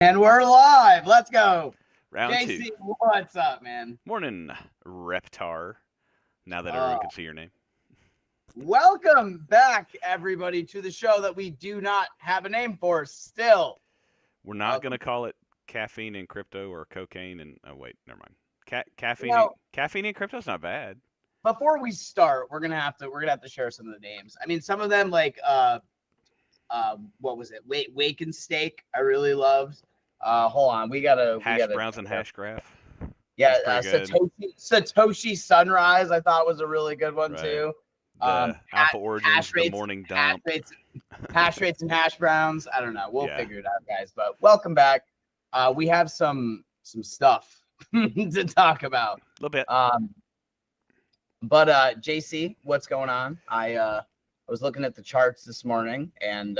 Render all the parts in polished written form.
And we're live. Let's go. Round two. JC, what's up, man? Morning, Reptar. Now that Uh, everyone can see your name. welcome back, everybody, to the show that we do not have a name for still. We're not going to call it caffeine and crypto or cocaine and oh wait, never mind. You know, Caffeine and crypto's not bad. before we start, we're gonna have to share some of the names. I mean, some of them like what was it? Wake and Steak. I really loved. Hold on, we gotta Browns and hash graph. Yeah, That's pretty good. Satoshi Sunrise. I thought was a really good one Right. too. The Alpha Origins, the morning dump. Hash rates and hash browns. I don't know. We'll Yeah. figure it out, guys. But welcome back. We have some stuff to talk about. A little bit. But JC, what's going on? I was looking at the charts this morning, and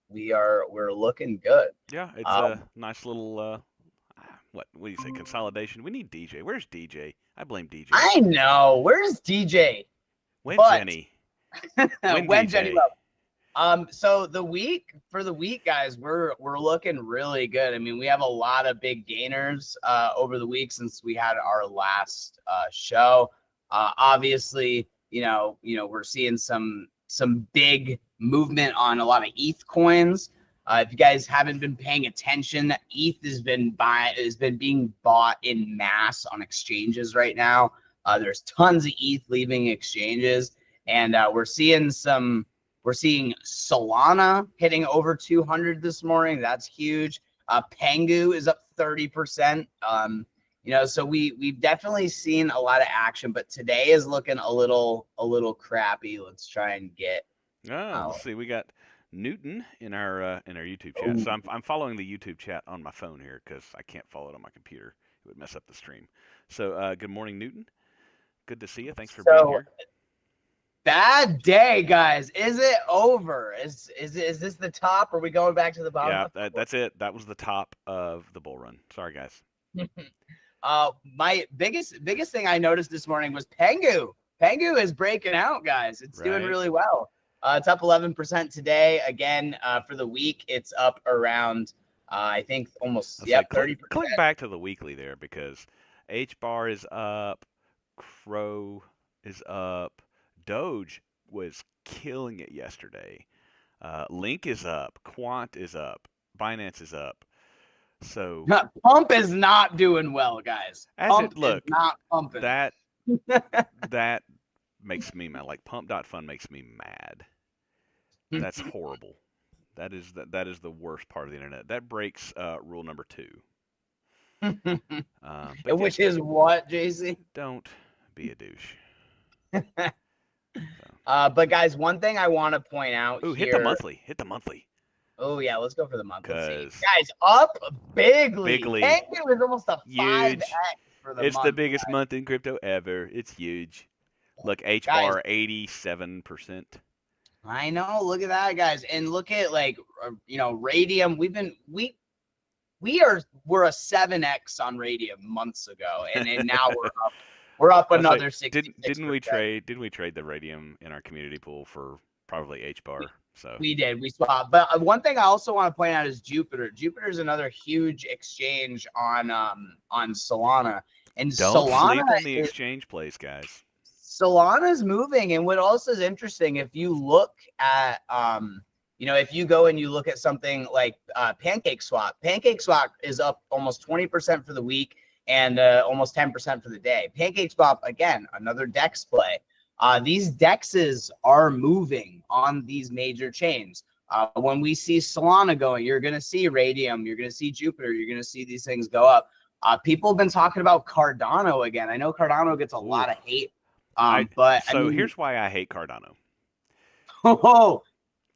we're looking good. Yeah, it's a nice little what do you say? Consolidation. We need DJ. Where's DJ? I blame DJ. I know. Where's DJ? When but- Jenny? When DJ? Jenny Love. So the week, guys, we're looking really good. I mean, we have a lot of big gainers over the week since we had our last show. Obviously, you know, we're seeing some big movement on a lot of ETH coins. If you guys haven't been paying attention, ETH has been being bought in mass on exchanges right now. There's tons of ETH leaving exchanges, and we're seeing Solana hitting over 200 this morning. That's huge. Pengu is up 30%. So we've definitely seen a lot of action, but today is looking a little crappy. Let's try and get. Let's see. We got Newton in our YouTube chat. So I'm following the YouTube chat on my phone here because I can't follow it on my computer. It would mess up the stream. So good morning, Newton. Good to see you. Thanks for being here. Bad day, guys. Is it over? Is this the top? Or are we going back to the bottom? Yeah, that's it. That was the top of the bull run. Sorry, guys. My biggest thing I noticed this morning was Pengu. Pengu is breaking out, guys. It's doing really well. It's up 11% today. Again, for the week, it's up around I think almost 30%. Click back to the weekly there because H-bar is up, Crow is up, Doge was killing it yesterday. Link is up, Quant is up, Binance is up. So Pump is not doing well, guys. Pump is not pumping. That makes me mad. Like Pump.fun makes me mad. That's horrible. That is the worst part of the internet. That breaks rule number 2. Which is what, JC? Don't be a douche. But guys, one thing I want to point out here. Hit the monthly. Oh yeah, let's go for the monthly. Guys, up bigly. Pengu is almost a 5x for the month. It's the biggest month in crypto ever. It's huge. Look, H-bar 87%. I know. Look at that, guys, and look at Radium. We're a 7x on Radium months ago, and now we're up another 60%. Didn't we trade the Radium in our community pool for probably H-bar? So we did. We swapped. But one thing I also want to point out is Jupiter. Jupiter is another huge exchange on Solana, and don't Solana sleep on the exchange plays, guys. Solana's moving, and what else is interesting, if you look at if you go and you look at something like PancakeSwap is up almost 20% for the week and almost 10% for the day. PancakeSwap, again, another DEX play. These DEXs are moving on these major chains. When we see Solana going, you're going to see Radium, you're going to see Jupiter, you're going to see these things go up. People have been talking about Cardano again. I know Cardano gets a lot of hate. Here's why I hate Cardano. Oh,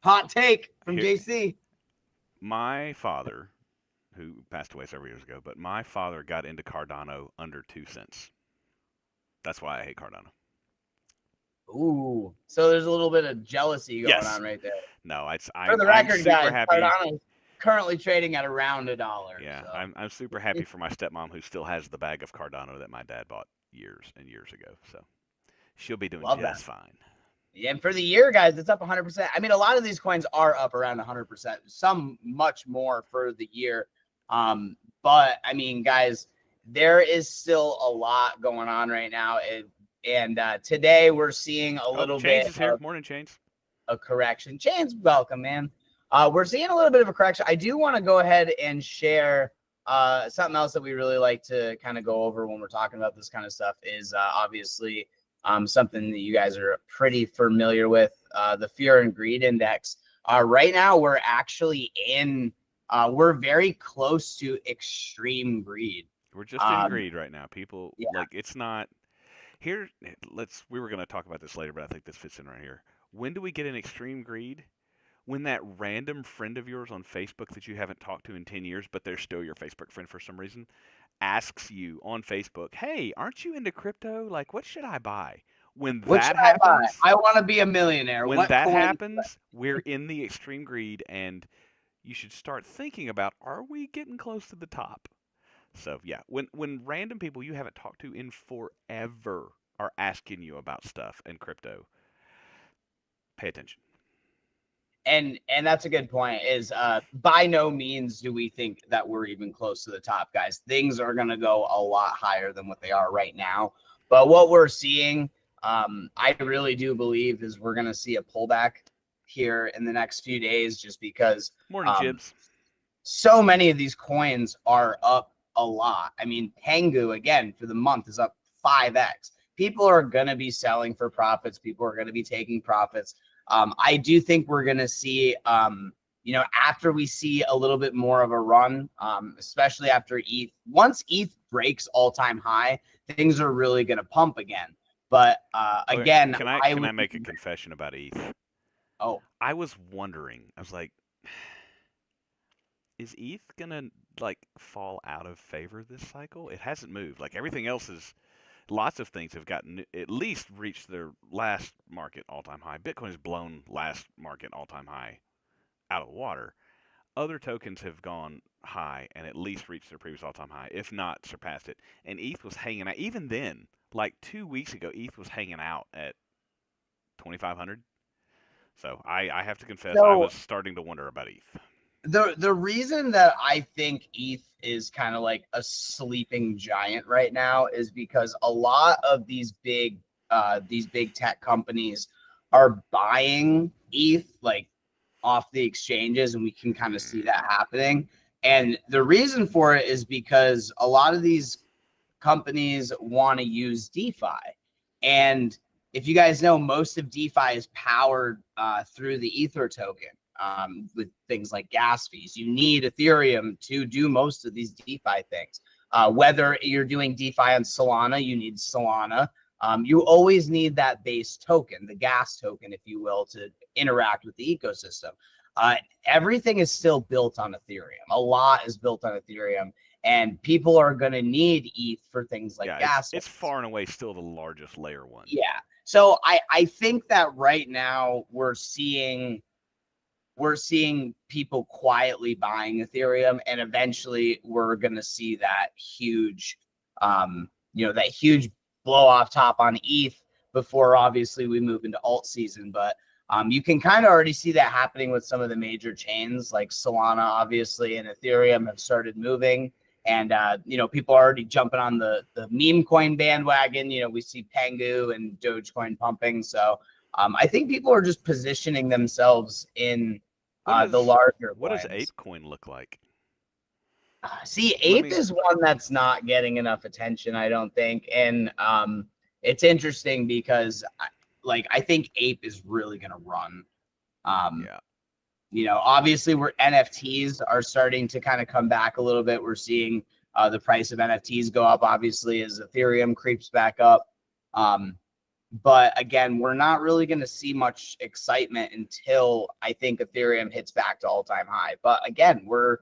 hot take from JC. My father, who passed away several years ago, but my father got into Cardano under 2 cents. That's why I hate Cardano. Ooh, so there's a little bit of jealousy going on right there. No, for the record, guys, happy. Cardano's currently trading at around $1. Yeah, so. I'm super happy for my stepmom who still has the bag of Cardano that my dad bought years and years ago. So she'll be doing just fine. Yeah, and for the year, guys, it's up 100%. I mean, a lot of these coins are up around 100%. Some much more for the year. But I mean, guys, there is still a lot going on right now. And today we're seeing a Oh, little Chains bit is here. of Morning, Chains. a correction. Chains, welcome, man. We're seeing a little bit of a correction. I do want to go ahead and share something else that we really like to kind of go over when we're talking about this kind of stuff is obviously something that you guys are pretty familiar with, the Fear and Greed Index. Right now, we're actually we're very close to extreme greed. We're just in greed right now. People, Yeah. like, it's not here. We were going to talk about this later, but I think this fits in right here. When do we get an extreme greed? When that random friend of yours on Facebook that you haven't talked to in 10 years, but they're still your Facebook friend for some reason, asks you on Facebook, "Hey, aren't you into crypto? Like, what should I buy?" When What that should I buy? happens, I want to be a millionaire. when What that coin? happens, we're in the extreme greed, and you should start thinking about, are we getting close to the top? So yeah, when random people you haven't talked to in forever are asking you about stuff and crypto, pay attention. And that's a good point. Is by no means do we think that we're even close to the top, guys. Things are going to go a lot higher than what they are right now. But what we're seeing, I really do believe, is we're going to see a pullback here in the next few days, just because Morning, Jibs. so many of these coins are up a lot. I mean, Pengu again for the month is up 5x. People are going to be selling for profits. People are going to be taking profits. I do think we're going to see, after we see a little bit more of a run, especially after ETH, once ETH breaks all-time high, things are really going to pump again. But again, can I make a confession about ETH? Oh, I was wondering. I was like, is ETH gonna like fall out of favor this cycle? It hasn't moved. Like everything else is. Lots of things have gotten at least reached their last market all-time high. Bitcoin has blown last market all-time high out of the water. Other tokens have gone high and at least reached their previous all-time high, if not surpassed it. And ETH was hanging out. Even then, like 2 weeks ago, ETH was hanging out at 2,500. So I have to confess, I was starting to wonder about ETH. The reason that I think ETH is kind of like a sleeping giant right now is because a lot of these big tech companies are buying ETH like off the exchanges, and we can kind of see that happening. And the reason for it is because a lot of these companies want to use DeFi. And if you guys know, most of DeFi is powered through the Ether token. With things like gas fees, you need Ethereum to do most of these DeFi things. Whether you're doing DeFi on Solana, you need Solana. You always need that base token, the gas token, if you will, to interact with the ecosystem. Everything is still built on Ethereum. A lot is built on Ethereum, and people are going to need ETH for things like gas. It's far and away still the largest layer one. Yeah. So I think that right now we're seeing people quietly buying Ethereum, and eventually we're going to see that huge, that huge blow off top on ETH before obviously we move into alt season. But you can kind of already see that happening with some of the major chains like Solana, obviously, and Ethereum have started moving. And, people are already jumping on the meme coin bandwagon. We see Pengu and Dogecoin pumping. So I think people are just positioning themselves in the larger What coins. does ApeCoin look like? See, Ape is one that's not getting enough attention, I don't think. And it's interesting because I think Ape is really going to run. Obviously where NFTs are starting to kind of come back a little bit. We're seeing the price of NFTs go up, obviously, as Ethereum creeps back up. But again, we're not really going to see much excitement until I think Ethereum hits back to all-time high. But again, we're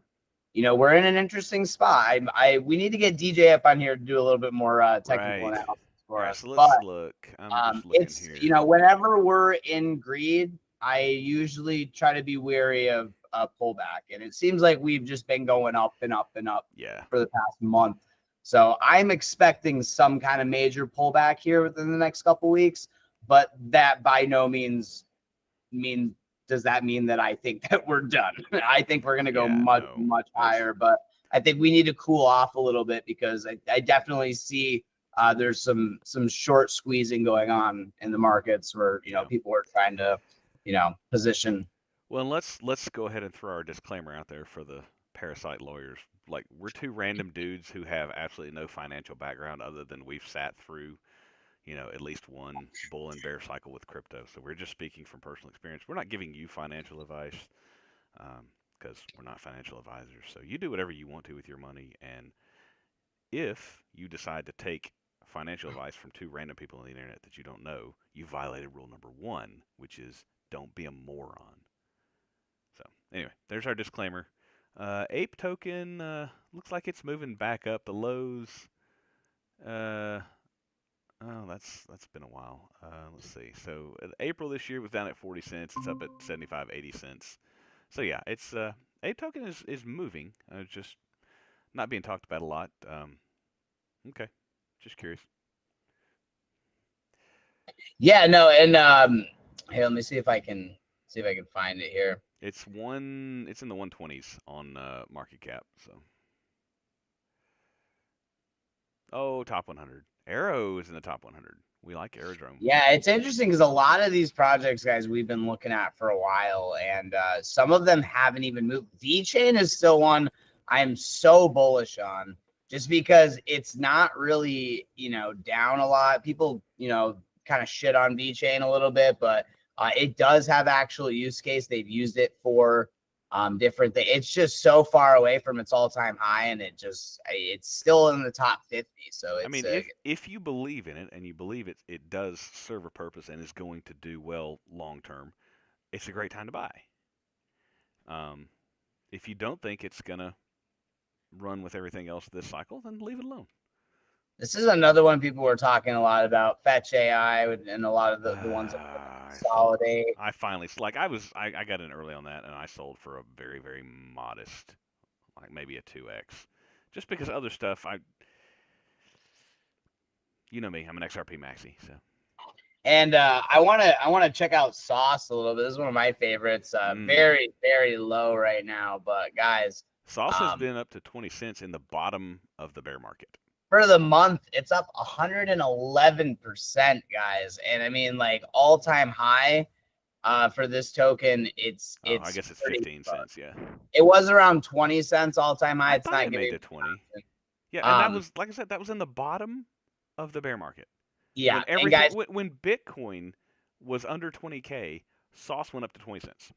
in an interesting spot. We need to get DJ up on here to do a little bit more technical analysis for us. So let's look. I'm just looking it's here. Whenever we're in greed, I usually try to be wary of a pullback, and it seems like we've just been going up and up and up for the past month. So I'm expecting some kind of major pullback here within the next couple of weeks, but that by no means does that mean that I think that we're done. I think we're going to go much higher, but I think we need to cool off a little bit, because I definitely see there's some short squeezing going on in the markets where, people are trying to, position. Well, let's go ahead and throw our disclaimer out there for the parasite lawyers. Like, we're two random dudes who have absolutely no financial background other than we've sat through, at least one bull and bear cycle with crypto. So we're just speaking from personal experience. We're not giving you financial advice, because we're not financial advisors. So you do whatever you want to with your money. And if you decide to take financial advice from two random people on the internet that you don't know, you violated rule number 1, which is don't be a moron. So anyway, there's our disclaimer. Ape token looks like it's moving back up. The lows, that's been a while. Let's see. So April this year was down at 40 cents. It's up at 75, 80 cents. So yeah, it's Ape token is moving. Just not being talked about a lot. Okay, just curious. Yeah, no, and hey, let me see if I can find it here. It's in the 120s on market cap. So, top 100. Arrow is in the top 100. We like Aerodrome. Yeah, it's interesting because a lot of these projects, guys, we've been looking at for a while, and some of them haven't even moved. VeChain is still one I'm so bullish on, just because it's not really, down a lot. People, kind of shit on VeChain a little bit, but it does have actual use case. They've used it for different things. It's just so far away from its all-time high, and it's still in the top 50. So it's, I mean, if you believe in it and you believe it does serve a purpose and is going to do well long term, it's a great time to buy. If you don't think it's gonna run with everything else this cycle, then leave it alone. This is another one people were talking a lot about, Fetch AI, and a lot of the ones that consolidate. I finally, I got in early on that, and I sold for a very, very modest, like maybe a 2x, just because other stuff. You know me, I'm an XRP maxi, so. And I wanna check out Sauce a little bit. This is one of my favorites. Very, very low right now, but guys, Sauce has been up to 20 cents in the bottom of the bear market. For the month, it's up 111%, guys. And I mean, like, all-time high for this token, it's I guess it's 15 cents, yeah. It was around 20 cents all-time high. It's not made to 20. Yeah, and that was, like I said, that was in the bottom of the bear market. Yeah, when Bitcoin was under 20K, Sauce went up to 20 cents.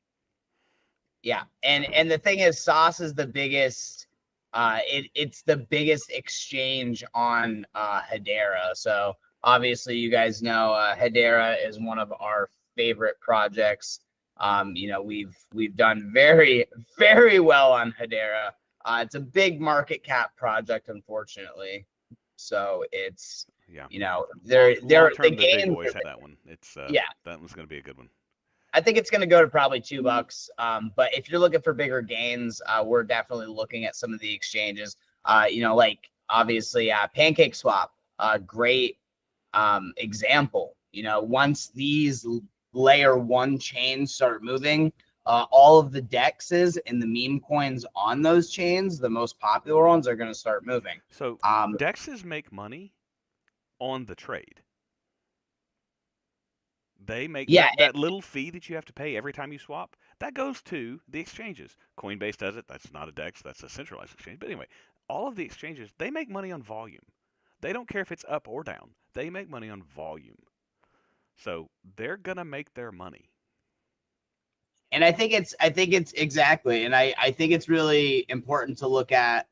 Yeah, and the thing is, Sauce is the biggest. It's the biggest exchange on Hedera. So obviously, you guys know Hedera is one of our favorite projects. We've done very, very well on Hedera. It's a big market cap project, unfortunately. So it's the big boys had that one. That one's going to be a good one. I think it's going to go to probably $2. But if you're looking for bigger gains, we're definitely looking at some of the exchanges. Like obviously PancakeSwap, a great example. Once these layer 1 chains start moving, all of the dexes and the meme coins on those chains, the most popular ones, are going to start moving. So dexes make money on the trade. They make that little fee that you have to pay every time you swap. That goes to the exchanges. Coinbase does it. That's not a DEX. That's a centralized exchange. But anyway, all of the exchanges, they make money on volume. They don't care if it's up or down. They make money on volume. So they're going to make their money. And I think it's exactly. And I think it's really important to look at,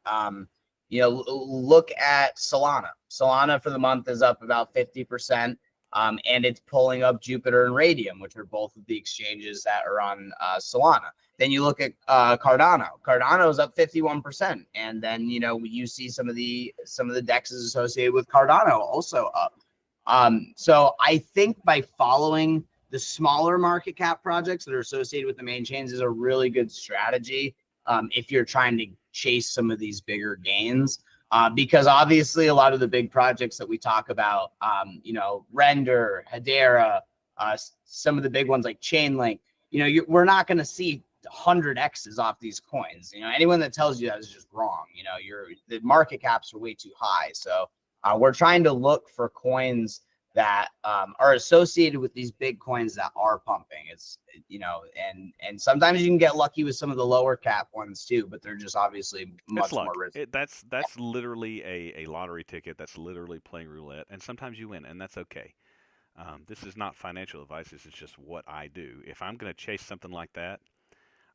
look at Solana. Solana for the month is up about 50%. And it's pulling up Jupiter and Radium, which are both of the exchanges that are on Solana. Then you look at Cardano. Cardano is up 51%, and then you see some of the dexes associated with Cardano also up. So I think by following the smaller market cap projects that are associated with the main chains is a really good strategy if you're trying to chase some of these bigger gains. Because obviously a lot of the big projects that we talk about, Render, Hedera, some of the big ones like Chainlink, we're not going to see 100x's off these coins. You know, anyone that tells you that is just wrong. You know, the market caps are way too high. So we're trying to look for coins that are associated with these big coins that are pumping. It's, you know, and sometimes you can get lucky with some of the lower cap ones too, but they're just obviously much more risky. That's literally a lottery ticket. That's literally playing roulette, and sometimes you win, and that's okay. This is not financial advice. This is just what I do. If I'm going to chase something like that,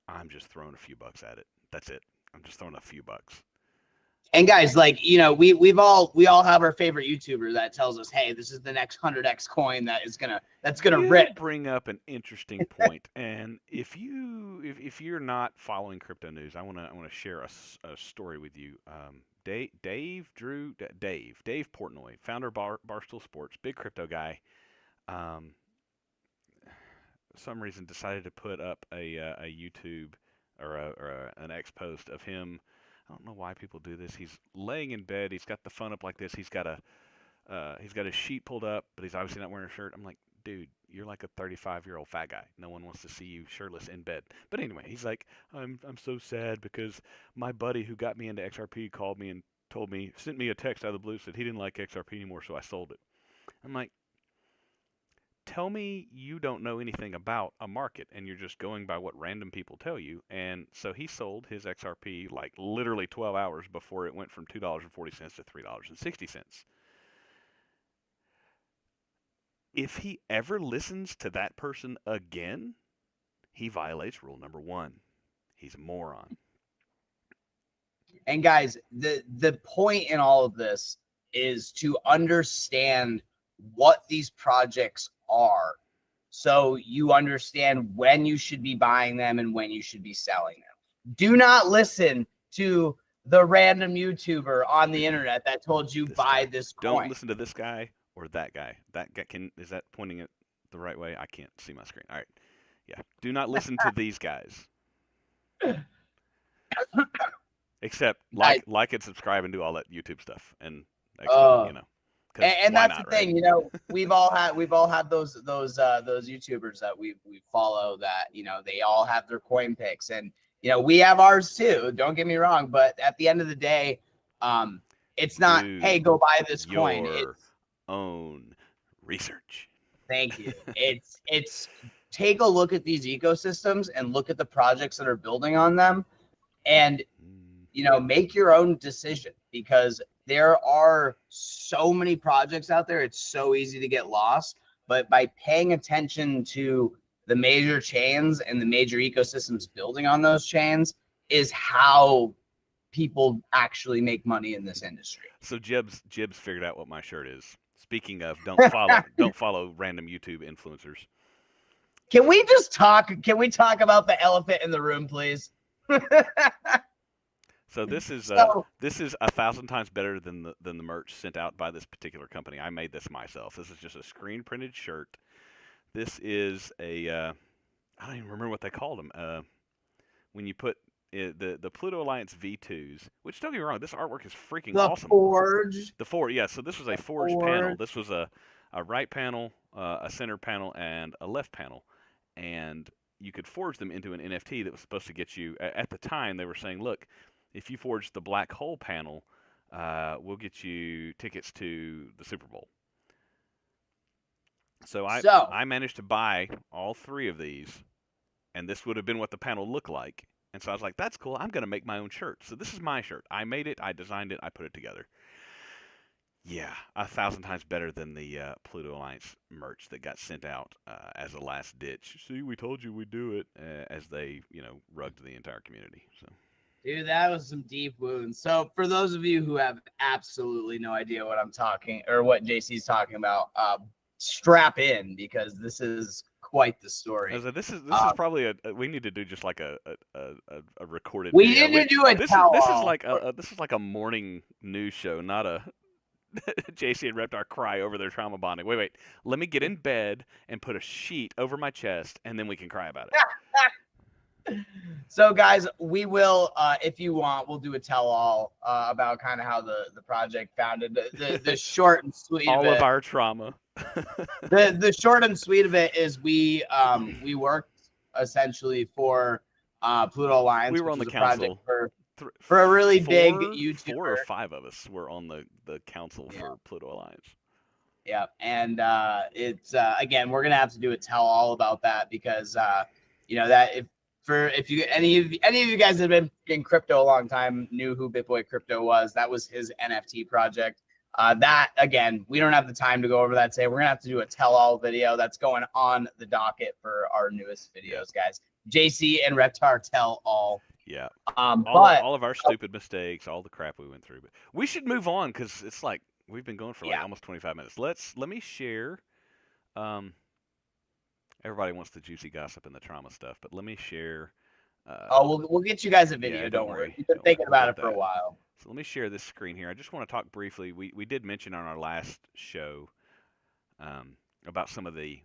I'm just throwing a few bucks at it. That's it. I'm just throwing a few bucks. And guys, like, you know, we all have our favorite YouTuber that tells us, hey, this is the next 100x coin that's gonna rip. Bring up an interesting point. And if you're not following crypto news, I wanna share a story with you. Dave Portnoy, founder of Barstool Sports, big crypto guy. For some reason decided to put up a YouTube or an X post of him. I don't know why people do this. He's laying in bed. He's got the phone up like this. He's got his sheet pulled up, but he's obviously not wearing a shirt. I'm like, dude, you're like a 35-year-old fat guy. No one wants to see you shirtless in bed. But anyway, he's like, I'm so sad because my buddy who got me into XRP called me and sent me a text out of the blue, said he didn't like XRP anymore, so I sold it. I'm like, tell me you don't know anything about a market and you're just going by what random people tell you. And so he sold his XRP like literally 12 hours before it went from $2.40 to $3.60. If he ever listens to that person again, he violates rule number 1. He's a moron. And guys, the point in all of this is to understand what these projects are, so you understand when you should be buying them and when you should be selling them. Do not listen to the random YouTuber on the internet that told you buy this coin. Don't listen to this guy or that guy. That guy is that pointing it the right way? I can't see my screen. All right. Yeah. Do not listen to these guys. Except like and subscribe and do all that YouTube stuff and you know. And that's the thing, you know, we've all had those YouTubers that we follow that, you know, they all have their coin picks, and you know, we have ours too. Don't get me wrong, but at the end of the day, it's not, hey, go buy this coin. It's own research. Thank you. It's take a look at these ecosystems and look at the projects that are building on them, and you know, make your own decision, because there are so many projects out there. It's so easy to get lost, but by paying attention to the major chains and the major ecosystems building on those chains is how people actually make money in this industry. So Jibs figured out what my shirt is. Speaking of, don't follow random YouTube influencers. Can we talk about the elephant in the room, please? So this is 1,000 times better than the merch sent out by this particular company. I made this myself. This is just a screen printed shirt. This is a I don't even remember what they called them. When you put the Pluto Alliance V2s, which, don't get me wrong, this artwork is freaking awesome. The Forge, yeah. So this was a forged panel. This was a right panel, a center panel, and a left panel, and you could forge them into an NFT that was supposed to get you. At the time, they were saying, look, if you forge the black hole panel, we'll get you tickets to the Super Bowl. So I managed to buy all 3 of these, and this would have been what the panel looked like. And so I was like, that's cool. I'm going to make my own shirt. So this is my shirt. I made it. I designed it. I put it together. Yeah, 1,000 times better than the Pluto Alliance merch that got sent out as a last ditch. See, we told you we'd do it, as they, you know, rugged the entire community. So. Dude, that was some deep wounds. So for those of you who have absolutely no idea what I'm talking or what JC's talking about, strap in, because this is quite the story. This is probably we need to do just like a recorded. We need to do a tell-all. This is like a morning news show, not a JC and Reptar cry over their trauma bonding. Wait, let me get in bed and put a sheet over my chest, and then we can cry about it. So guys, we will, if you want, we'll do a tell-all about kind of how the project founded. The short and sweet all of it. Of our trauma. The short and sweet of it is we worked essentially for Pluto Alliance, We were which on the was a project council. for a really big Four or YouTuber. five of us were on the council Yeah. for Pluto Alliance. Yeah, and it's again, we're gonna have to do a tell all about that because that if you any of you guys that have been in crypto a long time knew who BitBoy Crypto was. That was his NFT project. That again, we don't have the time to go over that today. We're gonna have to do a tell all video that's going on the docket for our newest videos, guys. JC and Reptar tell all. Yeah. But all of our stupid mistakes, all the crap we went through. But we should move on because it's like we've been going for like almost 25 minutes. Let me share. Everybody wants the juicy gossip and the trauma stuff, but let me share. we'll get you guys a video. Yeah, don't worry. We've been thinking about it for a while. So let me share this screen here. I just want to talk briefly. We did mention on our last show about some of the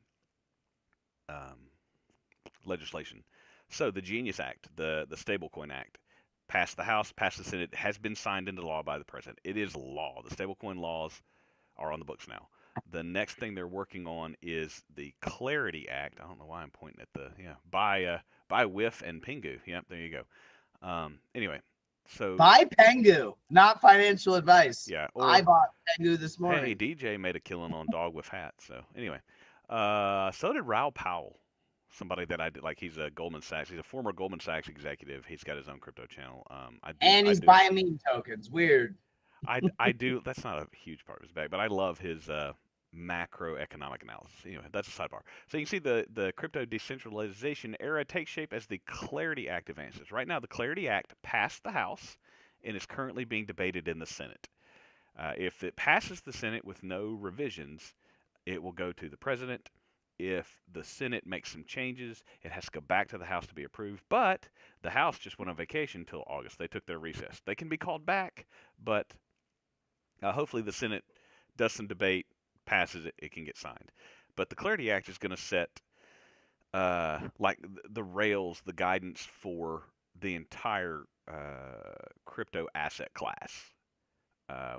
legislation. So the Genius Act, the Stablecoin Act, passed the House, passed the Senate, has been signed into law by the president. It is law. The stablecoin laws are on the books now. The next thing they're working on is the Clarity Act. I don't know why I'm pointing at the by Whiff and Pingu. Yep, there you go. Anyway, so buy Pengu, not financial advice. Yeah, I bought Pengu this morning. Hey, DJ made a killing on Dog with Hat. So anyway, so did Raoul Powell, somebody that I did like. He's a Goldman Sachs. He's a former Goldman Sachs executive. He's got his own crypto channel. He's buying meme tokens. Weird. I do. That's not a huge part of his bag, but I love his macroeconomic analysis. Anyway, that's a sidebar. So you can see the crypto decentralization era takes shape as the Clarity Act advances. Right now, the Clarity Act passed the House and is currently being debated in the Senate. If it passes the Senate with no revisions, it will go to the president. If the Senate makes some changes, it has to go back to the House to be approved. But the House just went on vacation until August. They took their recess. They can be called back, but hopefully the Senate does some debate, passes it, it can get signed. But the Clarity Act is going to set like the rails, the guidance for the entire crypto asset class.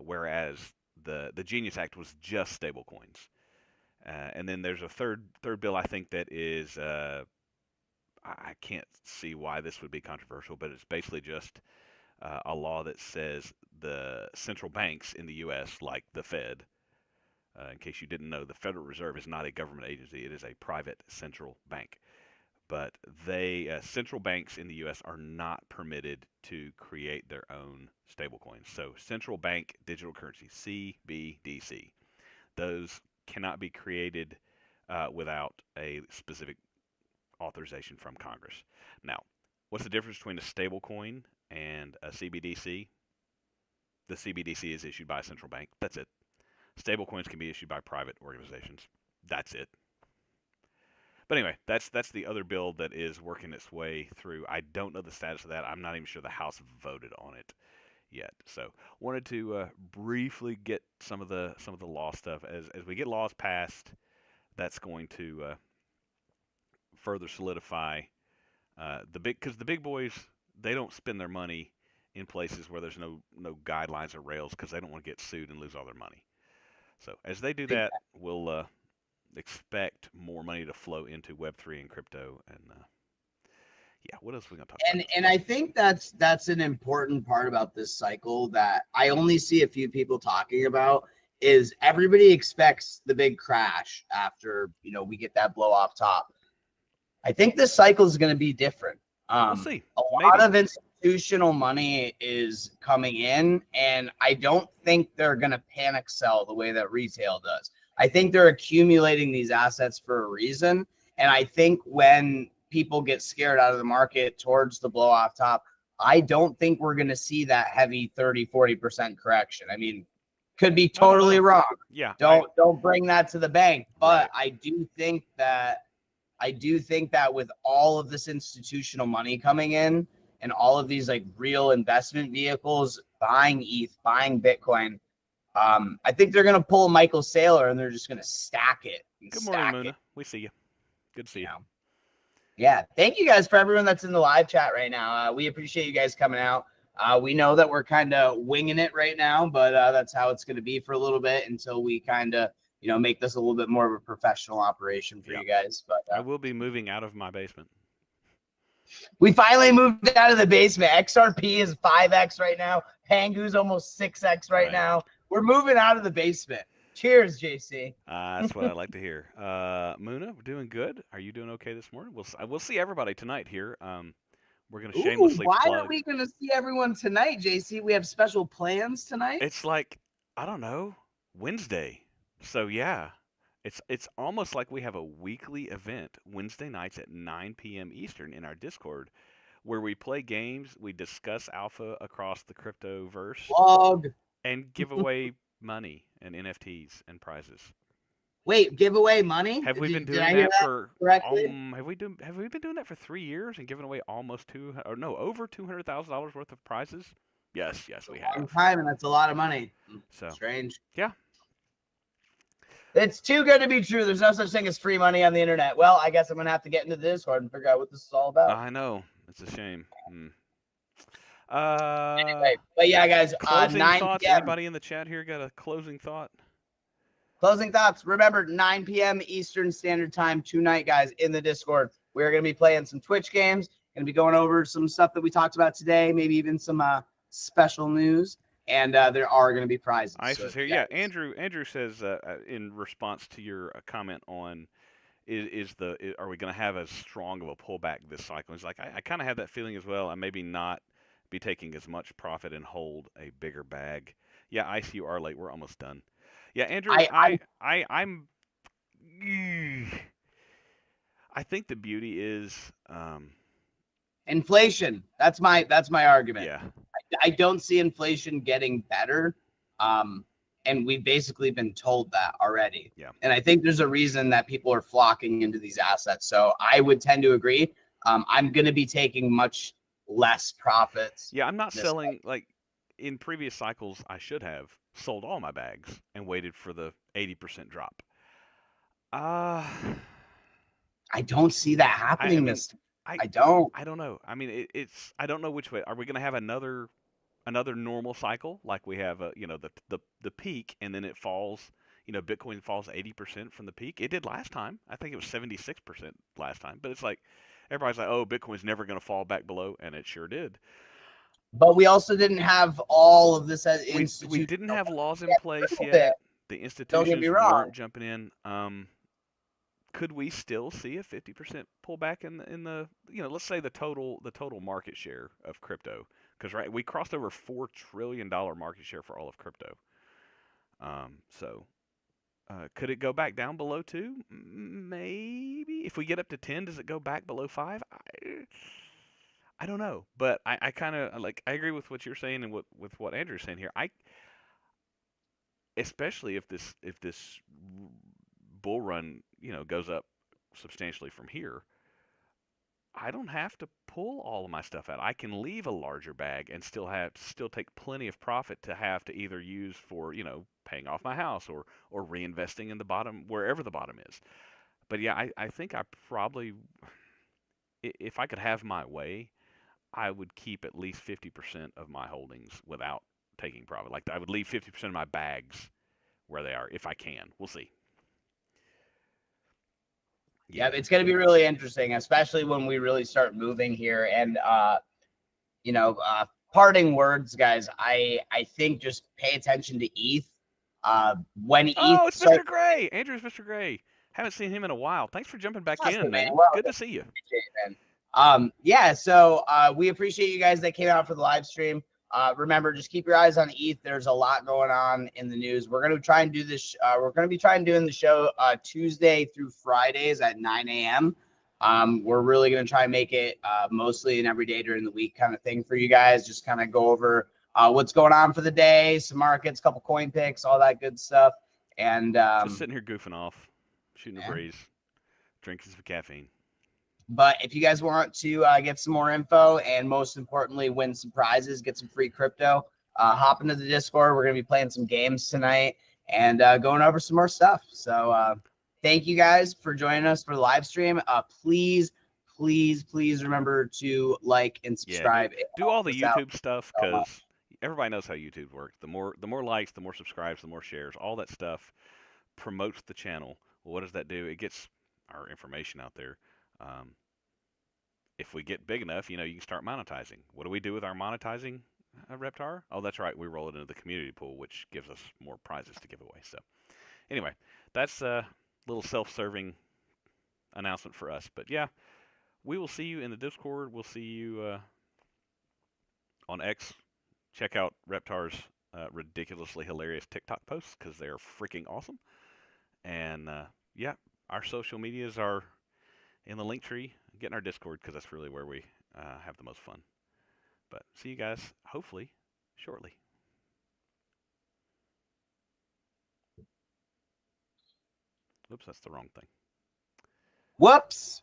Whereas the Genius Act was just stablecoins. And then there's a third bill I think that is I can't see why this would be controversial, but it's basically just a law that says the central banks in the U.S., like the Fed, in case you didn't know, the Federal Reserve is not a government agency; it is a private central bank. But central banks in the U.S. are not permitted to create their own stablecoins. So central bank digital currency, CBDC, those cannot be created without a specific authorization from Congress. Now, what's the difference between a stablecoin and a CBDC? The CBDC is issued by a central bank. That's it. Stablecoins can be issued by private organizations. That's it. But anyway, that's the other bill that is working its way through. I don't know the status of that. I'm not even sure the House voted on it yet. So wanted to briefly get some of the law stuff. As we get laws passed, that's going to further solidify because the big boys, they don't spend their money in places where there's no guidelines or rails because they don't want to get sued and lose all their money. So as they do that, we'll expect more money to flow into Web3 and crypto. And yeah, what else are we gonna talk about? And I think that's an important part about this cycle that I only see a few people talking about is everybody expects the big crash after we get that blow off top. I think this cycle is going to be different. We'll see. A lot of institutional money is coming in, and I don't think they're going to panic sell the way that retail does. I think they're accumulating these assets for a reason. And I think when people get scared out of the market towards the blow off top, I don't think we're going to see that heavy 30-40% correction. I mean, could be totally wrong. Yeah. Don't bring that to the bank. But right. I do think that with all of this institutional money coming in and all of these like real investment vehicles buying ETH, buying Bitcoin, I think they're going to pull Michael Saylor and they're just going to stack it. Good morning, Muna. We see you. Good to see you. Yeah. Thank you guys for everyone that's in the live chat right now. We appreciate you guys coming out. We know that we're kind of winging it right now, but that's how it's going to be for a little bit until we kind of, make this a little bit more of a professional operation for you guys. But I will be moving out of my basement. We finally moved out of the basement. XRP is 5x right now. Pangu's almost 6x right now. We're moving out of the basement. Cheers, JC. That's what I like to hear. Muna, we're doing good. Are you doing okay this morning? We'll see everybody tonight here. We're gonna Ooh, shamelessly why are plug. we going to see everyone tonight, JC? We have special plans tonight? It's like, I don't know, Wednesday. So yeah, it's almost like we have a weekly event Wednesday nights at 9 p.m. Eastern in our Discord, where we play games, we discuss alpha across the crypto verse, Vlog. and give away money and NFTs and prizes. Wait, give away money? Have we been Did I doing hear that that for correctly? have we been doing that for 3 years and giving away almost over $200,000 worth of prizes? Yes, we Long have. time, and that's a lot of money. So Strange. yeah, It's too good to be true. There's no such thing as free money on the internet. Well, I guess I'm going to have to get into the Discord and figure out what this is all about. I know it's a shame. Anyway, but yeah, guys, Closing 9 thoughts. p.m. Anybody in the chat here got a closing thought? Closing thoughts. Remember, 9 p.m. Eastern Standard Time tonight, guys, in the Discord. We're going to be playing some Twitch games. Going to be going over some stuff that we talked about today, maybe even some special news. And there are going to be prizes. Ice so is here. Yeah, Andrew says in response to your comment on are we going to have as strong of a pullback this cycle? He's like, I kind of have that feeling as well. I maybe not be taking as much profit and hold a bigger bag. Yeah, Ice, you are late. We're almost done. Yeah, Andrew, I'm. I think the beauty is inflation. That's my argument. Yeah. I don't see inflation getting better. And we've basically been told that already. Yeah. And I think there's a reason that people are flocking into these assets. So I would tend to agree. I'm going to be taking much less profits. Yeah, I'm not selling like in previous cycles. I should have sold all my bags and waited for the 80% drop. I don't see that happening this time. I don't. I don't know. I mean, I don't know which way. Are we going to have another normal cycle like we have? The peak, and then it falls. Bitcoin falls 80% from the peak. It did last time. I think it was 76% last time. But it's like everybody's like, oh, Bitcoin's never going to fall back below, and it sure did. But we also didn't have all of this as we didn't have laws in place yet. The institutions weren't jumping in. Could we still see a 50% pullback in the let's say the total market share of crypto? Because we crossed over $4 trillion market share for all of crypto. Could it go back down below 2? Maybe. If we get up to 10, does it go back below 5? I don't know, but I kind of I agree with what you're saying and with what Andrew's saying here. Especially if this bull run goes up substantially from here, I don't have to pull all of my stuff out. I can leave a larger bag and still take plenty of profit to have to either use for paying off my house or reinvesting in the bottom, wherever the bottom is. But yeah, I think I probably, if I could have my way, I would keep at least 50% of my holdings without taking profit. Like I would leave 50% of my bags where they are if I can. We'll see. Yeah, it's going to be really interesting, especially when we really start moving here. And parting words, guys. I think just pay attention to ETH. When ETH. Oh, it's Mr. Gray. Andrew's Mr. Gray. Haven't seen him in a while. Thanks for jumping back in, man. Well, good to see you. Yeah, so we appreciate you guys that came out for the live stream. Remember, just keep your eyes on ETH. There's a lot going on in the news. We're going to try and do this. We're going to be trying doing the show Tuesday through Fridays at 9 a.m. We're really going to try and make it mostly an every day during the week kind of thing for you guys. Just kind of go over what's going on for the day, some markets, couple coin picks, all that good stuff. And just sitting here goofing off, shooting a breeze, drinking some caffeine. But if you guys want to get some more info and most importantly, win some prizes, get some free crypto, hop into the Discord. We're going to be playing some games tonight and going over some more stuff. So thank you guys for joining us for the live stream. Please remember to like and subscribe. Yeah, do all the YouTube stuff because everybody knows how YouTube works. The more likes, the more subscribes, the more shares. All that stuff promotes the channel. Well, what does that do? It gets our information out there. if we get big enough, you can start monetizing. What do we do with our monetizing, Reptar? Oh, that's right. We roll it into the community pool, which gives us more prizes to give away. So anyway, that's a little self-serving announcement for us. But yeah, we will see you in the Discord. We'll see you on X. Check out Reptar's ridiculously hilarious TikTok posts because they're freaking awesome. And yeah, our social medias are in the link tree. Get in our Discord because that's really where we have the most fun. But see you guys hopefully shortly. Oops, that's the wrong thing. Whoops.